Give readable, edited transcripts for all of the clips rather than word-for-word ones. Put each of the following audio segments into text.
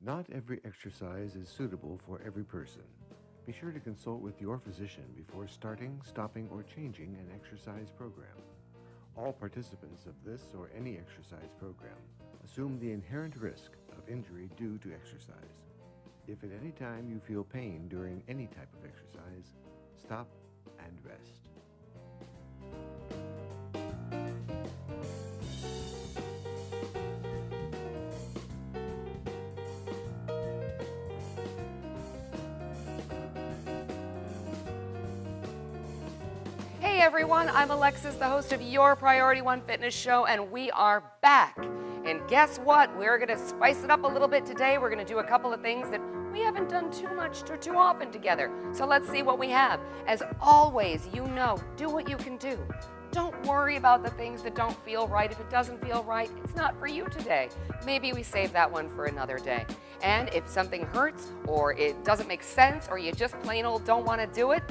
Not every exercise is suitable for every person. Be sure to consult with your physician before starting, stopping, or changing an exercise program. All participants of this or any exercise program assume the inherent risk of injury due to exercise. If at any time you feel pain during any type of exercise, stop and rest. Hey everyone, I'm Alexis, the host of your Priority One Fitness Show, and we are back. And guess what? We're going to spice it up a little bit today. We're going to do a couple of things that we haven't done too much or too often together. So let's see what we have. As always, you know, do what you can do. Don't worry about the things that don't feel right. If it doesn't feel right, it's not for you today. Maybe we save that one for another day. And if something hurts or it doesn't make sense or you just plain old don't want to do it,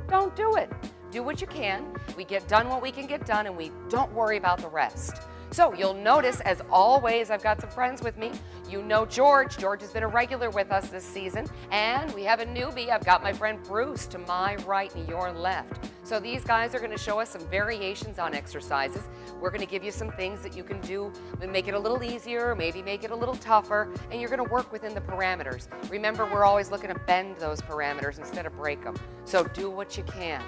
don't do it. Do what you can. We get done what we can get done, and we don't worry about the rest. So you'll notice, as always, I've got some friends with me. You know George. George has been a regular with us this season. And we have a newbie. I've got my friend Bruce to my right and your left. So these guys are going to show us some variations on exercises. We're going to give you some things that you can do and make it a little easier, maybe make it a little tougher, and you're going to work within the parameters. Remember, we're always looking to bend those parameters instead of break them. So do what you can.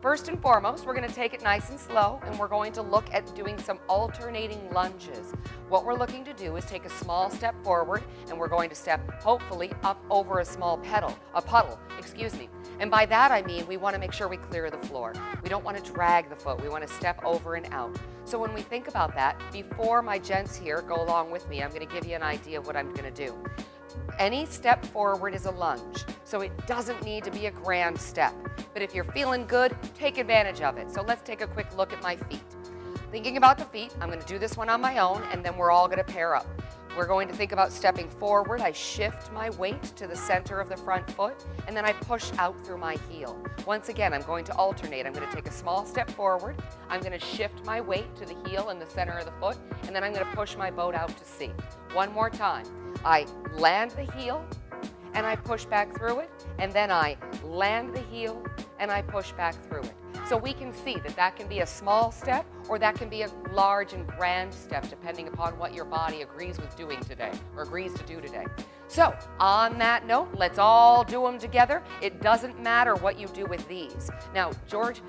First and foremost, we're going to take it nice and slow, and we're going to look at doing some alternating lunges. What we're looking to do is take a small step forward, and we're going to step, hopefully, up over a small puddle. And by that I mean we want to make sure we clear the floor. We don't want to drag the foot. We want to step over and out. So when we think about that, before my gents here go along with me, I'm going to give you an idea of what I'm going to do. Any step forward is a lunge, so it doesn't need to be a grand step. But if you're feeling good, take advantage of it. So let's take a quick look at my feet. Thinking about the feet, I'm going to do this one on my own, and then we're all going to pair up. We're going to think about stepping forward. I shift my weight to the center of the front foot, and then I push out through my heel. Once again, I'm going to alternate. I'm going to take a small step forward. I'm going to shift my weight to the heel and the center of the foot, and then I'm going to push my boat out to sea. One more time. I land the heel, and I push back through it, and then I land the heel, and I push back through it. So we can see that that can be a small step, or that can be a large and grand step, depending upon what your body agrees with doing today, or agrees to do today. So on that note, let's all do them together. It doesn't matter what you do with these. Now, George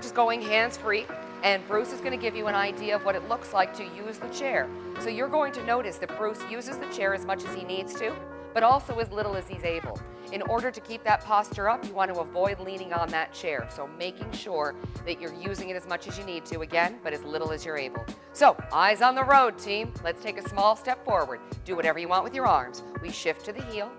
is going hands-free, and Bruce is going to give you an idea of what it looks like to use the chair. So you're going to notice that Bruce uses the chair as much as he needs to, but also as little as he's able. In order to keep that posture up, you want to avoid leaning on that chair. So making sure that you're using it as much as you need to, again, but as little as you're able. So eyes on the road, team. Let's take a small step forward. Do whatever you want with your arms. We shift to the heel,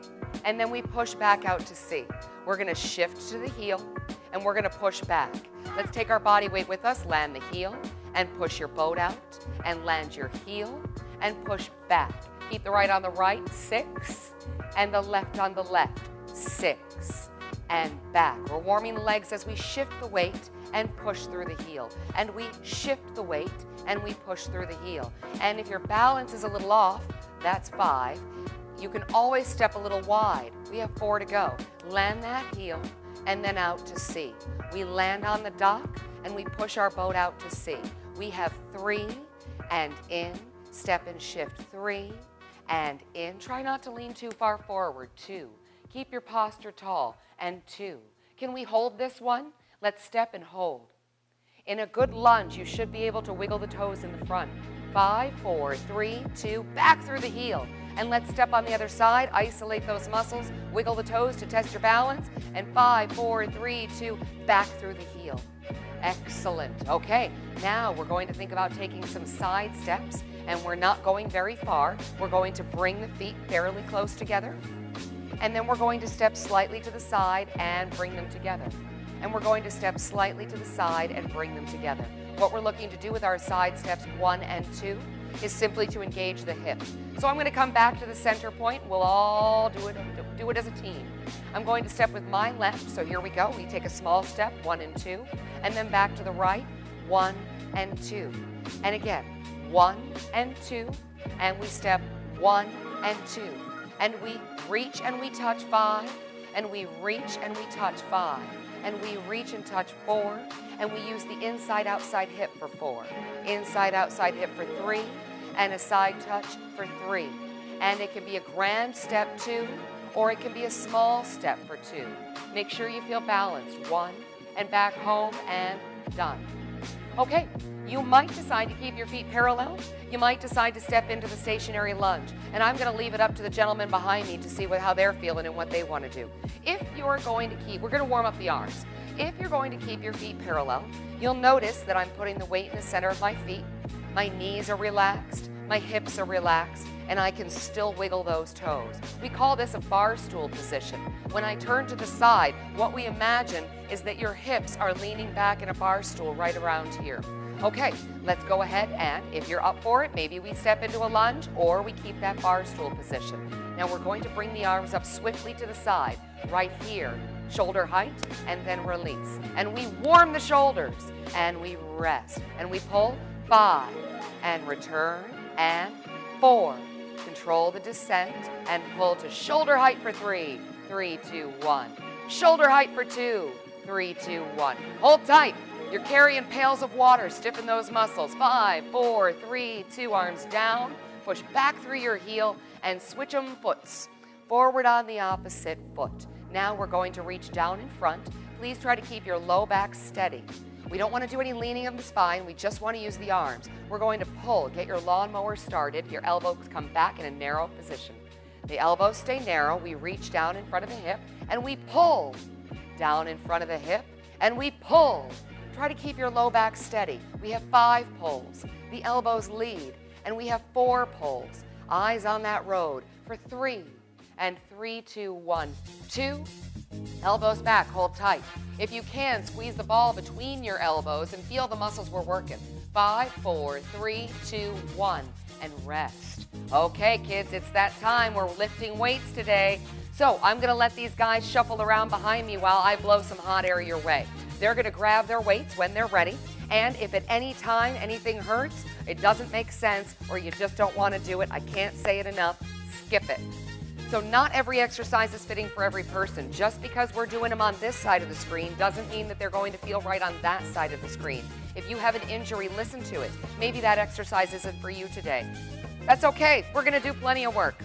and then we push back out to sea. We're going to shift to the heel, and we're going to push back. Let's take our body weight with us. Land the heel, and push your boat out, and land your heel, and push back. Keep the right on the right, 6, and the left on the left, 6, and back. We're warming the legs as we shift the weight and push through the heel. And we shift the weight and we push through the heel. And if your balance is a little off, that's 5. You can always step a little wide. We have 4 to go. Land that heel and then out to sea. We land on the dock and we push our boat out to sea. We have 3 and in, step and shift, 3 and in. Try not to lean too far forward, 2. Keep your posture tall, and 2. Can we hold this one? Let's step and hold. In a good lunge, you should be able to wiggle the toes in the front. 5, 4, 3, 2, back through the heel. And let's step on the other side, isolate those muscles, wiggle the toes to test your balance, and 5, 4, 3, 2, back through the heel. Excellent. Okay, now we're going to think about taking some side steps, and we're not going very far. We're going to bring the feet fairly close together, and then we're going to step slightly to the side and bring them together. And we're going to step slightly to the side and bring them together. What we're looking to do with our side steps 1 and 2 is simply to engage the hip. So I'm going to come back to the center point. We'll all do it as a team. I'm going to step with my left, so here we go. We take a small step, 1 and 2, and then back to the right, 1 and 2. And again, 1 and 2, and we step 1 and 2. and we reach and we touch 5, and we reach and we touch 5, and we reach and touch 4, and we use the inside-outside hip for 4, inside-outside hip for 3, and a side touch for 3. And it can be a grand step 2, or it can be a small step for 2. Make sure you feel balanced. 1, and back home, and done. Okay, you might decide to keep your feet parallel. You might decide to step into the stationary lunge. And I'm going to leave it up to the gentleman behind me to see how they're feeling and what they want to do. If you're going to keep, we're going to warm up the arms. If you're going to keep your feet parallel, you'll notice that I'm putting the weight in the center of my feet. My knees are relaxed, my hips are relaxed, and I can still wiggle those toes. We call this a bar stool position. When I turn to the side, what we imagine is that your hips are leaning back in a bar stool right around here. Okay, let's go ahead, and if you're up for it, maybe we step into a lunge or we keep that bar stool position. Now we're going to bring the arms up swiftly to the side, right here, shoulder height, and then release. And we warm the shoulders, and we rest, and we pull 5, and return, and 4. Control the descent, and pull to shoulder height for 3, 3, 2, 1. Shoulder height for 2, 3, 2, 1. Hold tight. You're carrying pails of water. Stiffen those muscles. 5, 4, 3, 2. Arms down. Push back through your heel and switch them foots. Forward on the opposite foot. Now we're going to reach down in front. Please try to keep your low back steady. We don't want to do any leaning of the spine. We just want to use the arms. We're going to pull. Get your lawnmower started. Your elbows come back in a narrow position. The elbows stay narrow. We reach down in front of the hip, and we pull. Down in front of the hip, and we pull. Try to keep your low back steady. We have 5 pulls. The elbows lead, and we have 4 pulls. Eyes on that road for 3, and 3, 2, 1, 2. Elbows back, hold tight. If you can, squeeze the ball between your elbows and feel the muscles we're working. 5, 4, 3, 2, 1, and rest. Okay, kids, it's that time. We're lifting weights today. So I'm going to let these guys shuffle around behind me while I blow some hot air your way. They're going to grab their weights when they're ready. And if at any time anything hurts, it doesn't make sense, or you just don't want to do it, I can't say it enough, skip it. So not every exercise is fitting for every person. Just because we're doing them on this side of the screen doesn't mean that they're going to feel right on that side of the screen. If you have an injury, listen to it. Maybe that exercise isn't for you today. That's okay. We're going to do plenty of work.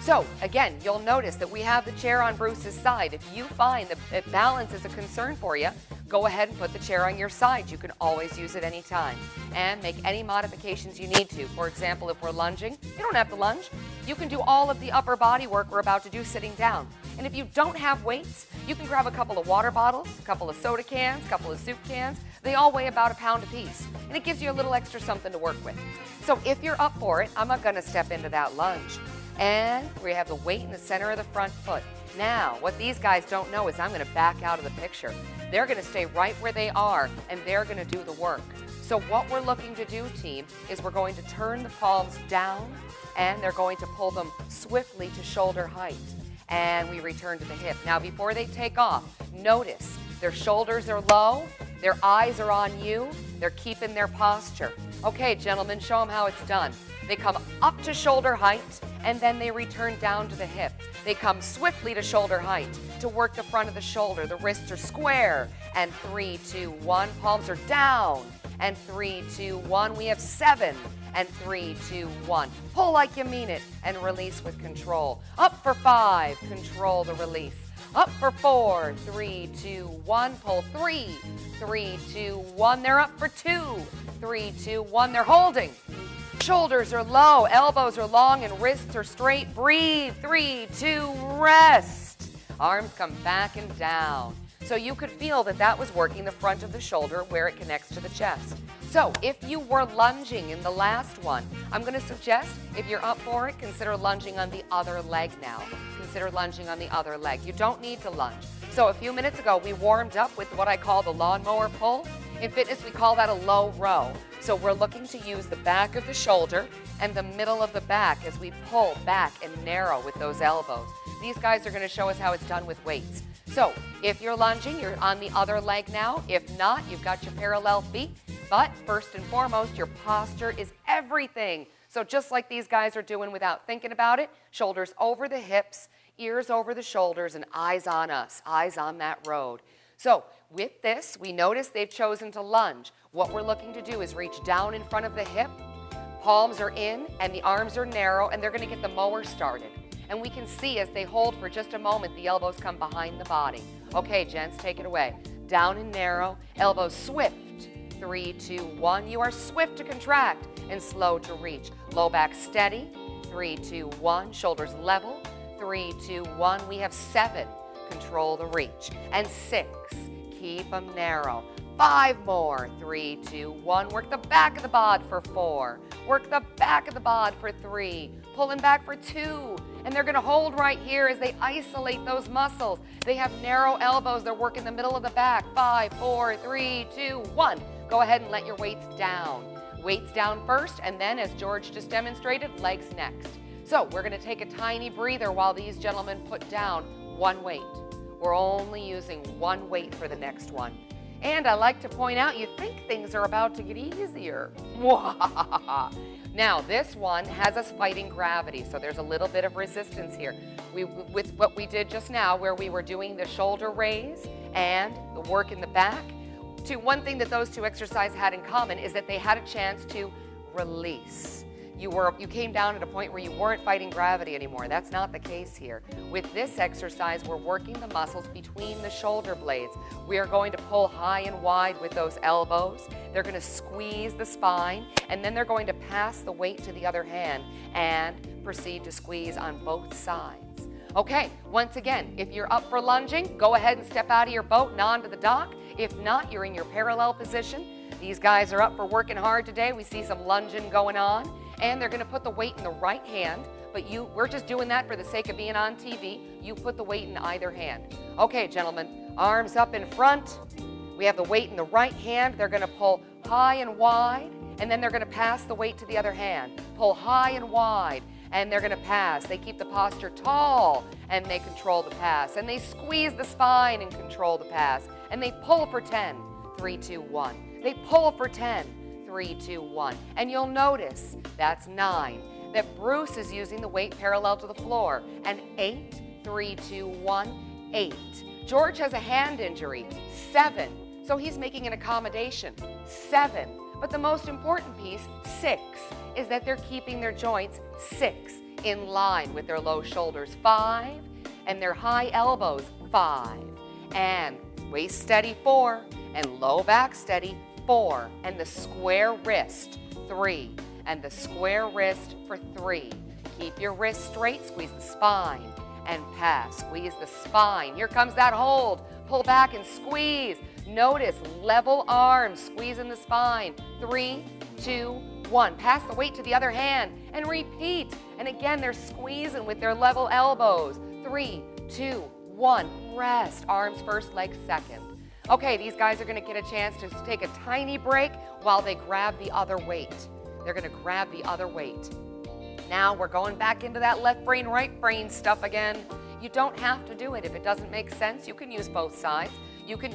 So again, you'll notice that we have the chair on Bruce's side. If you find that balance is a concern for you, go ahead and put the chair on your side. You can always use it anytime. And make any modifications you need to. For example, if we're lunging, you don't have to lunge. You can do all of the upper body work we're about to do sitting down. And if you don't have weights, you can grab a couple of water bottles, a couple of soda cans, a couple of soup cans. They all weigh about 1 pound apiece. And it gives you a little extra something to work with. So if you're up for it, I'm going to step into that lunge. And we have the weight in the center of the front foot. Now, what these guys don't know is I'm going to back out of the picture. They're going to stay right where they are, and they're going to do the work. So what we're looking to do, team, is we're going to turn the palms down, and they're going to pull them swiftly to shoulder height. And we return to the hip. Now, before they take off, notice their shoulders are low, their eyes are on you, they're keeping their posture. Okay, gentlemen, show them how it's done. They come up to shoulder height, and then they return down to the hip. They come swiftly to shoulder height to work the front of the shoulder. The wrists are square. And 3, 2, 1. Palms are down. And 3, 2, 1. We have 7. And 3, 2, 1. Pull like you mean it and release with control. Up for 5. Control the release. Up for 4. 3, 2, 1. Pull 3. 3, 2, 1. They're up for 2. 3, 2, 1. They're holding. Shoulders are low, elbows are long, and wrists are straight. Breathe. 3, 2, rest. Arms come back and down. So you could feel that that was working the front of the shoulder where it connects to the chest. So if you were lunging in the last one, I'm going to suggest, if you're up for it, consider lunging on the other leg now. Consider lunging on the other leg. You don't need to lunge. So a few minutes ago, we warmed up with what I call the lawnmower pull. In fitness, we call that a low row. So we're looking to use the back of the shoulder and the middle of the back as we pull back and narrow with those elbows. These guys are going to show us how it's done with weights. So if you're lunging, you're on the other leg now. If not, you've got your parallel feet. But first and foremost, your posture is everything. So just like these guys are doing without thinking about it, shoulders over the hips, ears over the shoulders, and eyes on us, eyes on that road. So with this, we notice they've chosen to lunge. What we're looking to do is reach down in front of the hip, palms are in, and the arms are narrow, and they're going to get the mower started. And we can see as they hold for just a moment, the elbows come behind the body. Okay, gents, take it away. Down and narrow, elbows swift. 3, 2, 1. You are swift to contract and slow to reach. Low back steady. 3, 2, 1. Shoulders level. 3, 2, 1. We have 7. Control the reach. And 6. Keep them narrow. 5 more. 3, 2, 1. Work the back of the bod for 4. Work the back of the bod for 3. Pulling back for 2. And they're going to hold right here as they isolate those muscles. They have narrow elbows. They're working the middle of the back. 5, 4, 3, 2, 1. Go ahead and let your weights down. Weights down first, and then, as George just demonstrated, legs next. So we're going to take a tiny breather while these gentlemen put down one weight. We're only using one weight for the next one. And I like to point out, you think things are about to get easier. Now, this one has us fighting gravity, so there's a little bit of resistance here. With what we did just now, where we were doing the shoulder raise and the work in the back, one thing that those two exercises had in common is that they had a chance to release. You came down at a point where you weren't fighting gravity anymore. That's not the case here. With this exercise, we're working the muscles between the shoulder blades. We are going to pull high and wide with those elbows. They're going to squeeze the spine, and then they're going to pass the weight to the other hand and proceed to squeeze on both sides. Okay, once again, if you're up for lunging, go ahead and step out of your boat and onto the dock. If not, you're in your parallel position. These guys are up for working hard today. We see some lunging going on. And they're going to put the weight in the right hand, but we're just doing that for the sake of being on TV. You put the weight in either hand. Okay, gentlemen, arms up in front. We have the weight in the right hand. They're going to pull high and wide, and then they're going to pass the weight to the other hand. Pull high and wide, and they're going to pass. They keep the posture tall, and they control the pass. And they squeeze the spine and control the pass. And they pull for 10. 3, 2, 1. They pull for 10. 3, 2, 1. And you'll notice that's 9. That Bruce is using the weight parallel to the floor. And 8, 3, 2, 1, 8. George has a hand injury. 7. So he's making an accommodation. 7. But the most important piece, 6, is that they're keeping their joints 6 in line with their low shoulders. 5. And their high elbows. 5. And waist steady. 4. And low back steady. 4, and the square wrist, 3, and the square wrist for 3. Keep your wrist straight, squeeze the spine, and pass. Squeeze the spine. Here comes that hold. Pull back and squeeze. Notice level arms, squeezing the spine. 3, 2, 1. Pass the weight to the other hand, and repeat. And again, they're squeezing with their level elbows. 3, 2, 1. Rest. Arms first, legs second. Okay, these guys are going to get a chance to take a tiny break while they grab the other weight. They're going to grab the other weight. Now we're going back into that left brain, right brain stuff again. You don't have to do it. If it doesn't make sense, you can use both sides.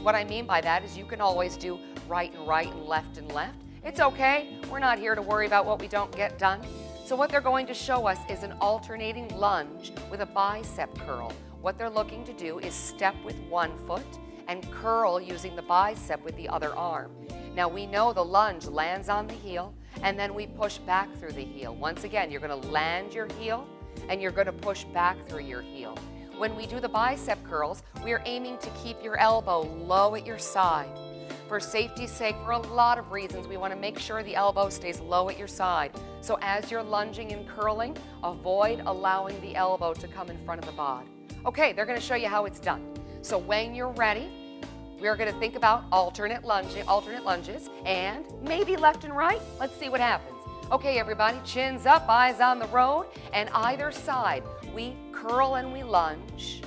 What I mean by that is you can always do right and left and left. It's okay. We're not here to worry about what we don't get done. So what they're going to show us is an alternating lunge with a bicep curl. What they're looking to do is step with one foot and curl using the bicep with the other arm. Now we know the lunge lands on the heel, and then we push back through the heel. Once again, you're going to land your heel, and you're going to push back through your heel. When we do the bicep curls, we are aiming to keep your elbow low at your side. For safety's sake, for a lot of reasons, we want to make sure the elbow stays low at your side. So as you're lunging and curling, avoid allowing the elbow to come in front of the bod. Okay, they're going to show you how it's done. So when you're ready, we're going to think about alternate lunges, and maybe left and right. Let's see what happens. Okay, everybody, chins up, eyes on the road, and either side, we curl and we lunge,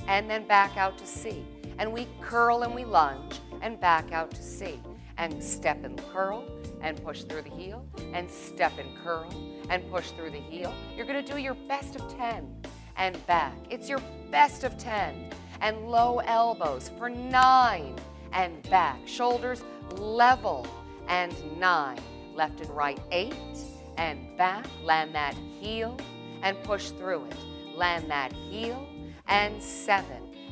and then back out to C. And we curl and we lunge, and back out to C. And step and curl, and push through the heel, and step and curl, and push through the heel. You're going to do your best of 10, and back. It's your best of 10. And low elbows for 9, and back. Shoulders level, and 9. Left and right, 8, and back. Land that heel and push through it. Land that heel, and 7.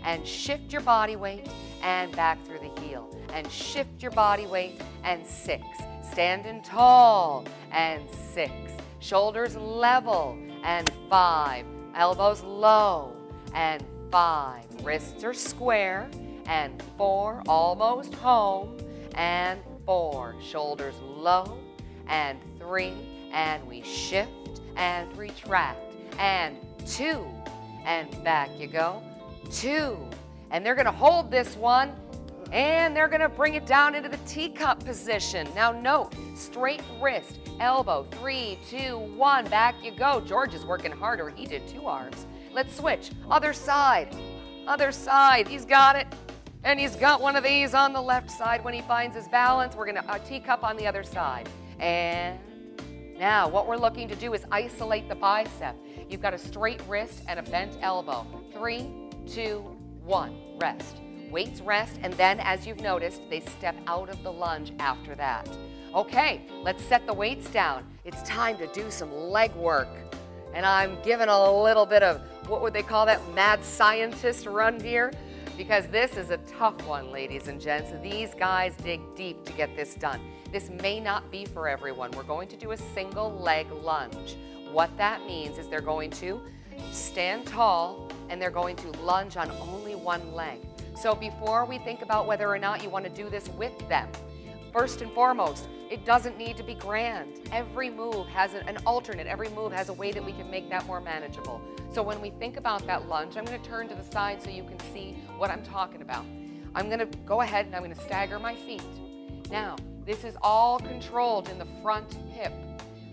And shift your body weight and back through the heel. And shift your body weight, and 6. Standing tall, and 6. Shoulders level, and 5. Elbows low, and 5. Wrists are square, and 4. Almost home, and 4. Shoulders low, and 3. And we shift and retract, and 2. And back you go, 2. And they're going to hold this one, and they're going to bring it down into the teacup position. Now note, straight wrist, elbow, 3, 2, 1, back you go. George is working harder. He did 2 arms. Let's switch. Other side. Other side. He's got it. And he's got one of these on the left side. When he finds his balance, we're going to teacup on the other side. And now what we're looking to do is isolate the bicep. You've got a straight wrist and a bent elbow. 3, 2, 1. Rest. Weights rest, and then, as you've noticed, they step out of the lunge after that. Okay, let's set the weights down. It's time to do some leg work. And I'm giving a little bit of, what would they call that, mad scientist run here? Because this is a tough one, ladies and gents. These guys dig deep to get this done. This may not be for everyone. We're going to do a single leg lunge. What that means is they're going to stand tall, and they're going to lunge on only one leg. So before we think about whether or not you want to do this with them, first and foremost, it doesn't need to be grand. Every move has an alternate. Every move has a way that we can make that more manageable. So when we think about that lunge, I'm going to turn to the side so you can see what I'm talking about. I'm going to go ahead and I'm going to stagger my feet. Now, this is all controlled in the front hip.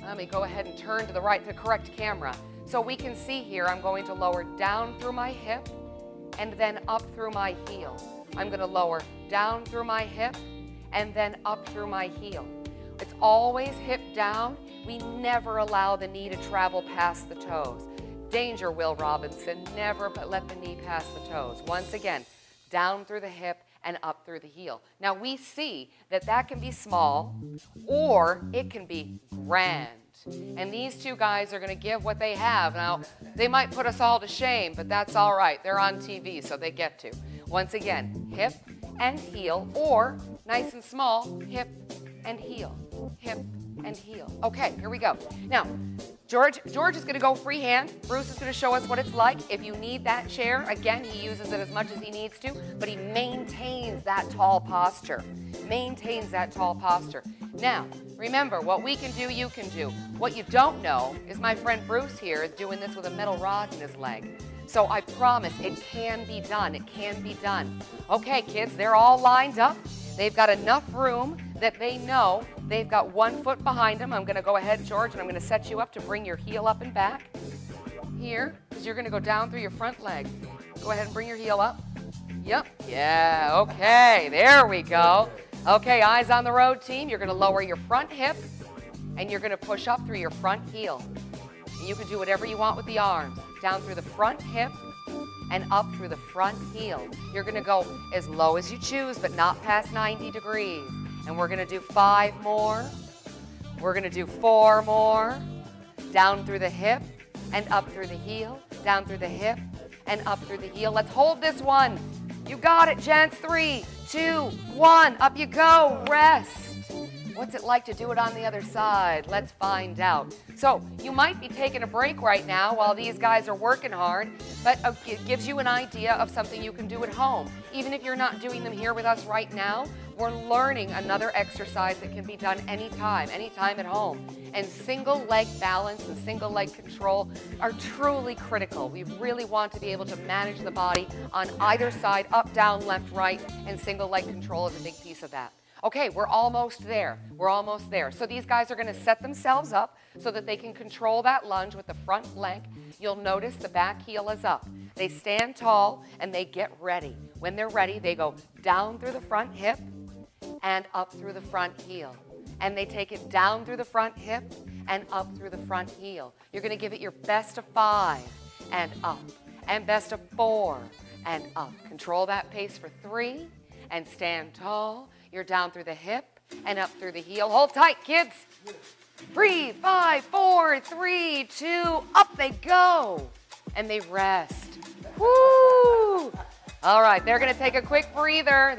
Let me go ahead and turn to the right, the correct camera. So we can see here, I'm going to lower down through my hip and then up through my heel. I'm going to lower down through my hip and then up through my heel. It's always hip down. We never allow the knee to travel past the toes. Danger, Will Robinson, never but let the knee pass the toes. Once again, down through the hip and up through the heel. Now we see that that can be small or it can be grand. And these two guys are going to give what they have. Now, they might put us all to shame, but that's all right. They're on TV, so they get to. Once again, hip and heel, or nice and small, hip and heel, hip and heel. Okay, here we go. Now, George is going to go freehand. Bruce is going to show us what it's like. If you need that chair, again, he uses it as much as he needs to, but he maintains that tall posture. Maintains that tall posture. Now, remember, what we can do, you can do. What you don't know is my friend Bruce here is doing this with a metal rod in his leg. So I promise it can be done. It can be done. Okay, kids, they're all lined up. They've got enough room that they know they've got 1 foot behind them. I'm going to go ahead, George, and I'm going to set you up to bring your heel up and back. Here, because you're going to go down through your front leg. Go ahead and bring your heel up. Yep. Yeah, okay. There we go. Okay, eyes on the road, team. You're going to lower your front hip, and you're going to push up through your front heel. And you can do whatever you want with the arms. Down through the front hip and up through the front heel. You're going to go as low as you choose, but not past 90 degrees. And we're going to do 5 more. We're going to do 4 more. Down through the hip and up through the heel. Down through the hip and up through the heel. Let's hold this one. You got it, gents. 3, 2, 1. Up you go. Rest. What's it like to do it on the other side? Let's find out. So you might be taking a break right now while these guys are working hard, but it gives you an idea of something you can do at home. Even if you're not doing them here with us right now, we're learning another exercise that can be done anytime at home. And single leg balance and single leg control are truly critical. We really want to be able to manage the body on either side, up, down, left, right, and single leg control is a big piece of that. Okay, we're almost there. We're almost there. So these guys are going to set themselves up so that they can control that lunge with the front leg. You'll notice the back heel is up. They stand tall and they get ready. When they're ready, they go down through the front hip and up through the front heel. And they take it down through the front hip and up through the front heel. You're going to give it your best of 5 and up, and best of 4 and up. Control that pace for 3 and stand tall. You're down through the hip and up through the heel. Hold tight, kids. Breathe. 5, 4, 3, 2, up they go. And they rest. Woo! All right, they're going to take a quick breather.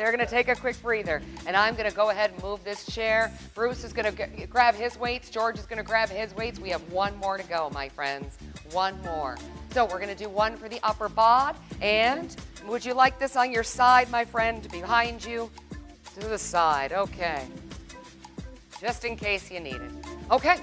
And I'm going to go ahead and move this chair. Bruce is going to grab his weights. George is going to grab his weights. We have one more to go, my friends. One more. So we're going to do one for the upper bod. And would you like this on your side, my friend, behind you? To the side. Okay. Just in case you need it. Okay.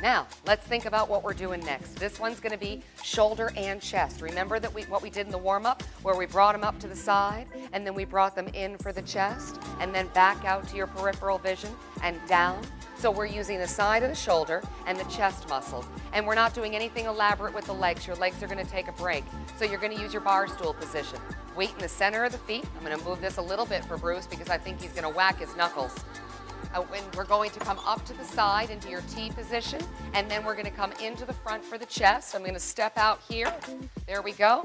Now, let's think about what we're doing next. This one's going to be shoulder and chest. Remember that what we did in the warm-up, where we brought them up to the side, and then we brought them in for the chest, and then back out to your peripheral vision and down. So we're using the side of the shoulder and the chest muscles. And we're not doing anything elaborate with the legs. Your legs are going to take a break. So you're going to use your bar stool position. Weight in the center of the feet. I'm going to move this a little bit for Bruce because I think he's going to whack his knuckles. And we're going to come up to the side into your T position, and then we're going to come into the front for the chest. I'm going to step out here. There we go.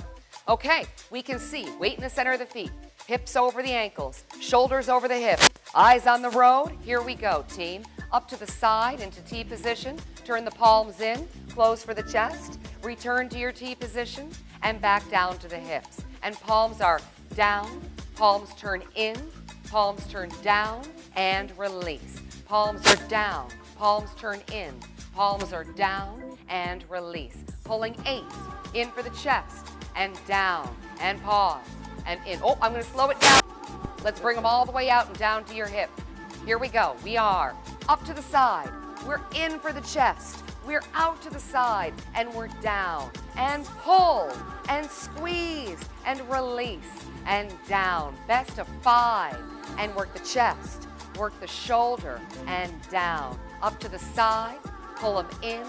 Okay, we can see weight in the center of the feet, hips over the ankles, shoulders over the hips, eyes on the road. Here we go, team. Up to the side into T position. Turn the palms in, close for the chest. Return to your T position and back down to the hips. And palms are down, palms turn in, palms turn down, and release. Palms are down, palms turn in, palms are down, and release. Pulling 8, in for the chest, and down, and pause, and in. Oh, I'm going to slow it down. Let's bring them all the way out and down to your hip. Here we go. We are up to the side. We're in for the chest. We're out to the side, and we're down, and pull, and squeeze, and release, and down. Best of 5, and work the chest. Work the shoulder and down. Up to the side, pull them in,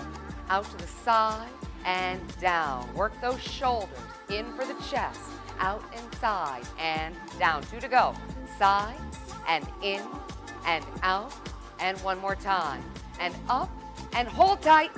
out to the side, and down. Work those shoulders, in for the chest, out and side, and down. 2 to go. Side, and in, and out, and one more time. And up, and hold tight.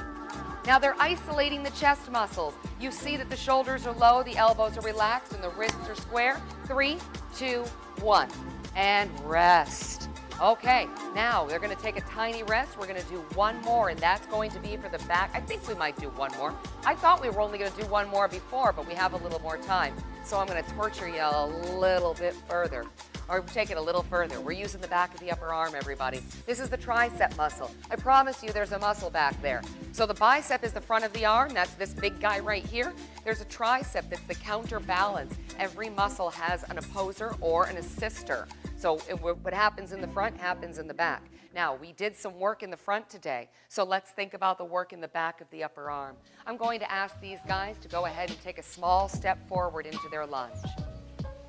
Now they're isolating the chest muscles. You see that the shoulders are low, the elbows are relaxed, and the wrists are square. 3, 2, 1. And rest. Okay, now they're going to take a tiny rest. We're going to do one more, and that's going to be for the back. I think we might do one more. I thought we were only going to do one more before, but we have a little more time. So I'm going to torture you a little bit further, or take it a little further. We're using the back of the upper arm, everybody. This is the tricep muscle. I promise you there's a muscle back there. So the bicep is the front of the arm. That's this big guy right here. There's a tricep that's the counterbalance. Every muscle has an opposer or an assister. So what happens in the front happens in the back. Now, we did some work in the front today, so let's think about the work in the back of the upper arm. I'm going to ask these guys to go ahead and take a small step forward into their lunge.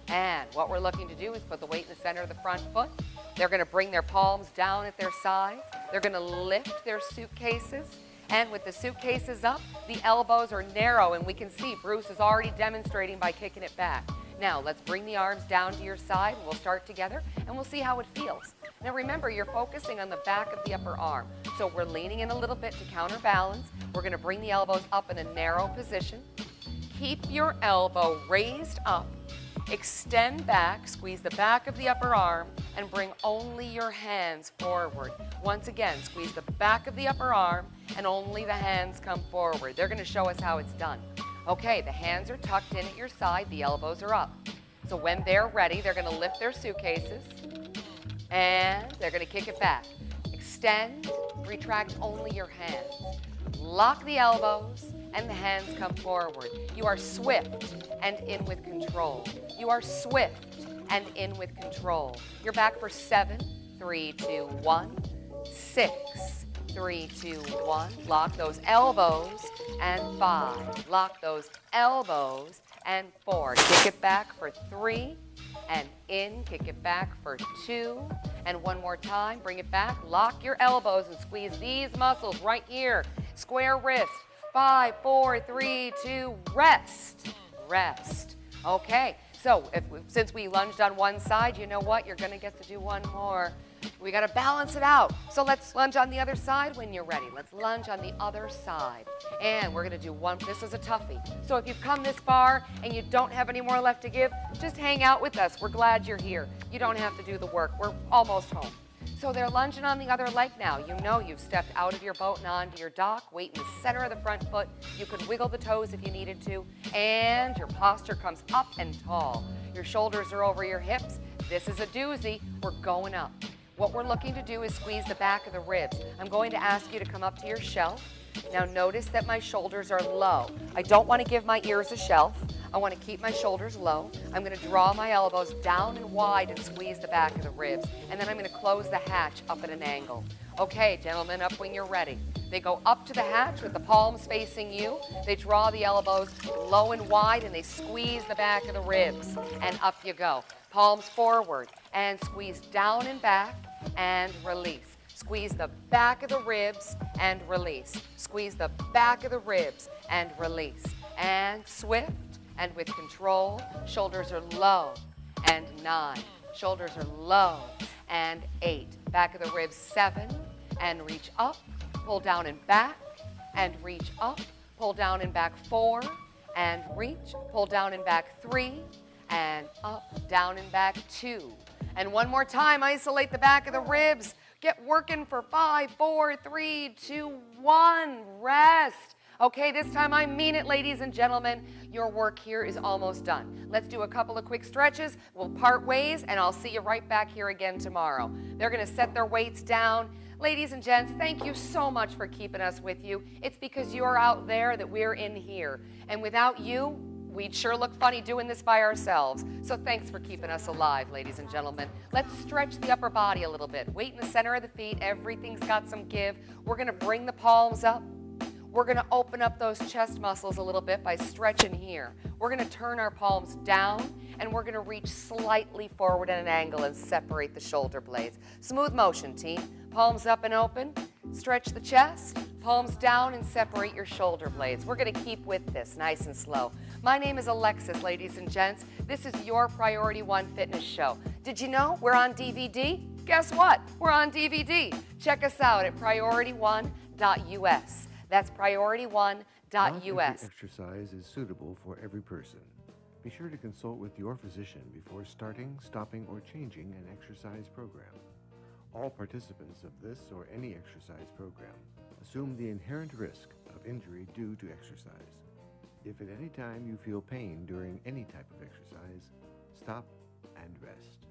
And what we're looking to do is put the weight in the center of the front foot. They're going to bring their palms down at their sides. They're going to lift their suitcases. And with the suitcases up, the elbows are narrow, and we can see Bruce is already demonstrating by kicking it back. Now, let's bring the arms down to your side. We'll start together, and we'll see how it feels. Now, remember, you're focusing on the back of the upper arm. So we're leaning in a little bit to counterbalance. We're going to bring the elbows up in a narrow position. Keep your elbow raised up. Extend back, squeeze the back of the upper arm, and bring only your hands forward. Once again, squeeze the back of the upper arm, and only the hands come forward. They're going to show us how it's done. Okay, the hands are tucked in at your side, the elbows are up. So when they're ready, they're going to lift their suitcases, and they're going to kick it back. Extend, retract only your hands. Lock the elbows, and the hands come forward. You are swift and in with control. You are swift and in with control. You're back for 7, 3, 2, 1, 6, 3, 2, 1. Lock those elbows, and 5. Lock those elbows, and 4. Kick it back for 3, and in. Kick it back for 2, and one more time. Bring it back. Lock your elbows and squeeze these muscles right here. Square wrist. 5, 4, 3, 2, rest. Rest. Okay, so since we lunged on one side, you know what? You're going to get to do one more. We got to balance it out. So let's lunge on the other side when you're ready. Let's lunge on the other side. And we're going to do one. This is a toughie. So if you've come this far and you don't have any more left to give, just hang out with us. We're glad you're here. You don't have to do the work. We're almost home. So they're lunging on the other leg now. You know you've stepped out of your boat and onto your dock. Weight in the center of the front foot. You could wiggle the toes if you needed to. And your posture comes up and tall. Your shoulders are over your hips. This is a doozy. We're going up. What we're looking to do is squeeze the back of the ribs. I'm going to ask you to come up to your shelf. Now notice that my shoulders are low. I don't want to give my ears a shelf. I want to keep my shoulders low. I'm going to draw my elbows down and wide and squeeze the back of the ribs. And then I'm going to close the hatch up at an angle. Okay, gentlemen, up when you're ready. They go up to the hatch with the palms facing you. They draw the elbows low and wide and they squeeze the back of the ribs. And up you go. Palms forward and squeeze down and back and release. Squeeze the back of the ribs and release. Squeeze the back of the ribs and release. And swift and with control. Shoulders are low and 9. Shoulders are low and 8. Back of the ribs 7 and reach up. Pull down and back and reach up. Pull down and back 4 and reach. Pull down and back 3 and up, down and back 2. And one more time, isolate the back of the ribs. Get working for 5, 4, 3, 2, 1. Rest. Okay, this time I mean it, ladies and gentlemen. Your work here is almost done. Let's do a couple of quick stretches. We'll part ways, and I'll see you right back here again tomorrow. They're going to set their weights down. Ladies and gents, thank you so much for keeping us with you. It's because you're out there that we're in here. And without you, we'd sure look funny doing this by ourselves. So thanks for keeping us alive, ladies and gentlemen. Let's stretch the upper body a little bit. Weight in the center of the feet. Everything's got some give. We're going to bring the palms up. We're going to open up those chest muscles a little bit by stretching here. We're going to turn our palms down, and we're going to reach slightly forward at an angle and separate the shoulder blades. Smooth motion, team. Palms up and open. Stretch the chest. Palms down and separate your shoulder blades. We're going to keep with this, nice and slow. My name is Alexis, ladies and gents. This is your Priority One Fitness Show. Did you know we're on DVD? Guess what? We're on DVD. Check us out at PriorityOne.us. That's PriorityOne.us. Not every exercise is suitable for every person. Be sure to consult with your physician before starting, stopping, or changing an exercise program. All participants of this or any exercise program assume the inherent risk of injury due to exercise. If at any time you feel pain during any type of exercise, stop and rest.